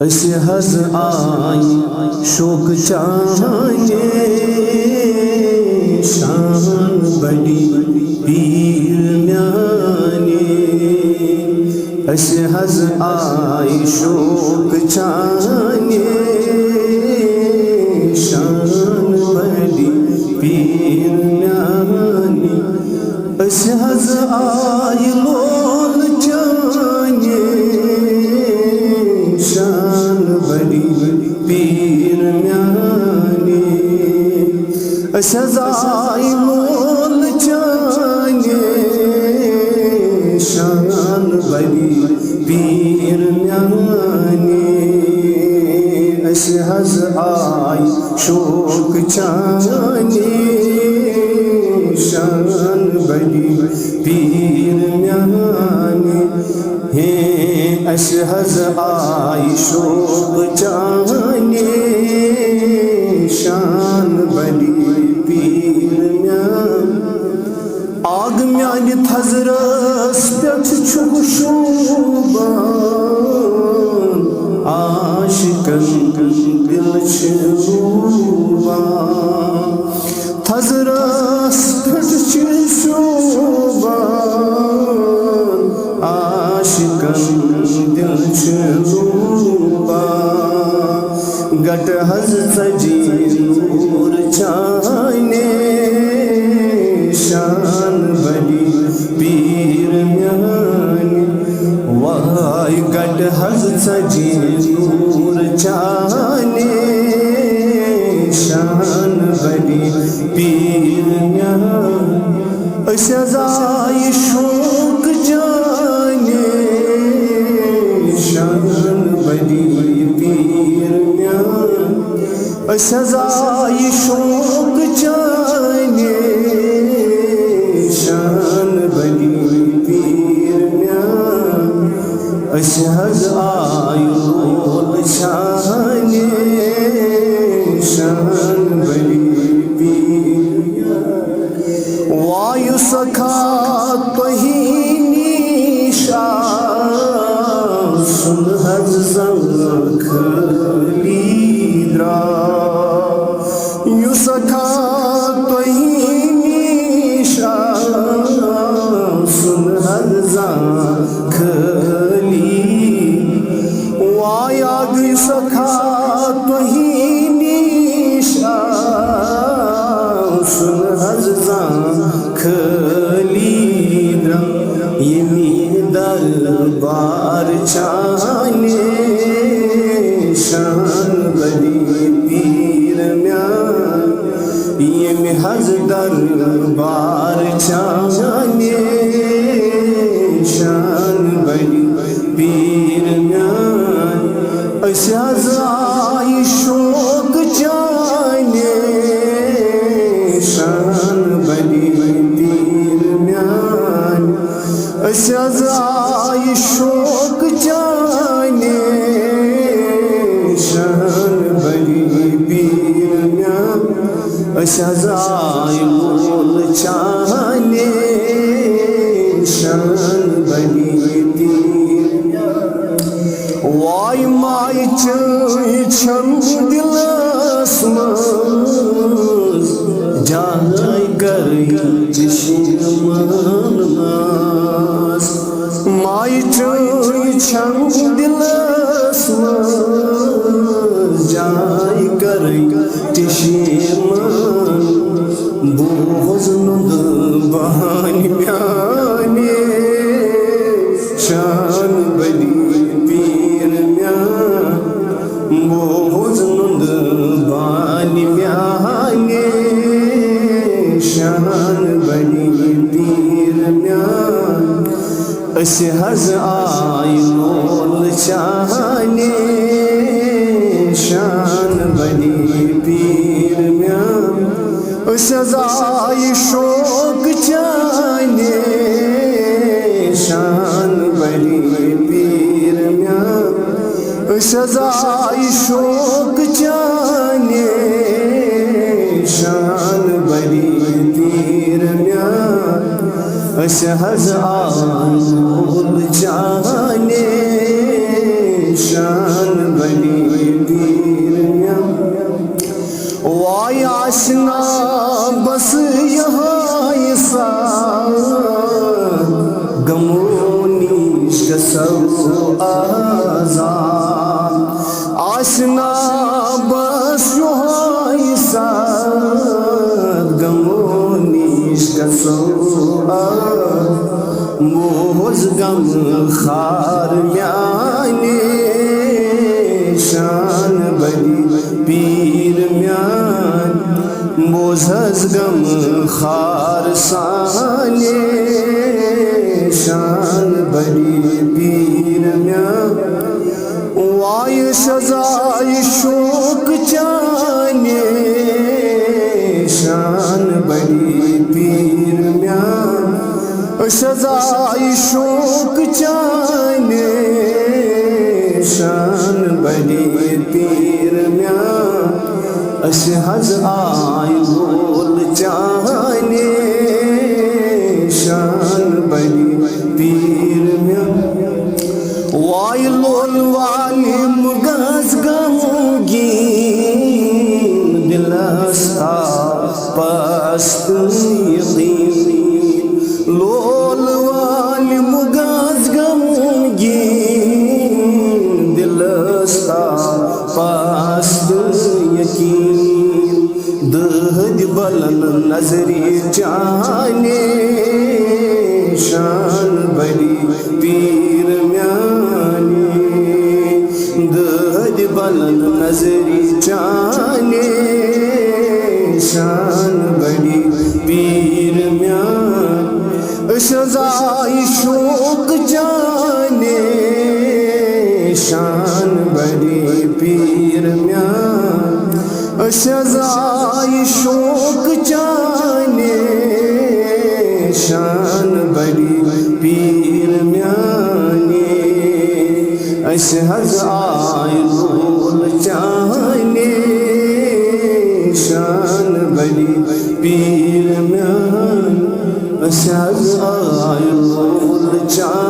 अस हज आई शोक चाने शान बड़ी पीर म्याने। अस हज आई शोक चाने शान बड़ी पीर म्याने। अस हज आई लोल चाने शान बड़ी पीर म्याने। अस हज आई लोल चाने शान बड़ी पीर म्याने। अस हज आई शोक चाने शान बड़ी पीर म्याने। हे अस हज आई शोक चाने शान बड़ी पीर म्याने। आग म्याने थजरस पेठ छुग शोबान आशिकन दिल शोबान। थजरस पेठ छुग शोबान आशिकन दिल शोबान। गट हज सजी नूर चाने शान बड़ी पीर म्याने। वाय गट हज सजी नूर चाने शान बड़ी पीर म्याने। अस हज आई शोक चाने शान बड़ी पीर म्याने। अस हज आई शोक चाने शान बड़ी पीर म्याने। अस हज आई लोल चाने शान बड़ी पीर म्याने। वायु सखा तोही निशान सुन हज संग लीद्रा। यु सखा तोही निशान सुन हज संग वाया गई सखा तोही निशान सुन हज खलीद्रा। यमी दरबार चाने शान बड़ी पीर म्याने। यमी हज दरबार चाने शान बड़ी पीर म्याने। अस हज आई शोक चाने शान बड़ी पीर म्याने। अस हज आई शोक चाने शान बड़ी पीर म्याने। अस हज आई लोल चाने शान बड़ी पीर म्याने। वाय माय छम दिलस मज जाय गई दुश्मन मज। माय छम दिलस मज जाय गई दुश्मन। बोझ नुंद बहान म्याने शान बड़ी पीर म्याने। बोझ नुंद बहान म्याने शान बड़ी पीर म्याने। अस हज आई लोल चाने शान बड़ी पीर म्याने। अस हज आई शोक चाने शान बड़ी पीर म्याने। अस हज आई शोक चाने शान बड़ी पीर म्याने। अस हज आई लोल चाने शान बड़ी पीर म्या वाय आशना बस यहाँ सा गमोनी सब आजाद आशना बस यहाँ सा गमोनी सब मोज गम खार म्याने शान बड़ी पीर म्यान मोजज गम खार साने शान बड़ी पीर म्यान वाय सजाई शोक चाने शान बड़ी पीर म्यान सजाई शोक चाने शान बड़ी पीर म्यान हज आई बोल चाने शान बड़ी पीर म्यान वाय लोल वाली मुगज गमगी दिलस्ता पस्त यकीन लोल वाली मुगज गमगी दिलस्ता पस्त यकीन दहद बलन नजरी जाने शान बड़ी पीर म्यानी दहद बलन नजरी जाने शान बड़ी पीर म्यान सजाई शोक जाने शान बड़ी पीर म्यान सजाई शोक जाने शान बड़ी पीर म्याने हज आई बोल जाने शान बड़ी पीर म्यान हज आई बोल जाने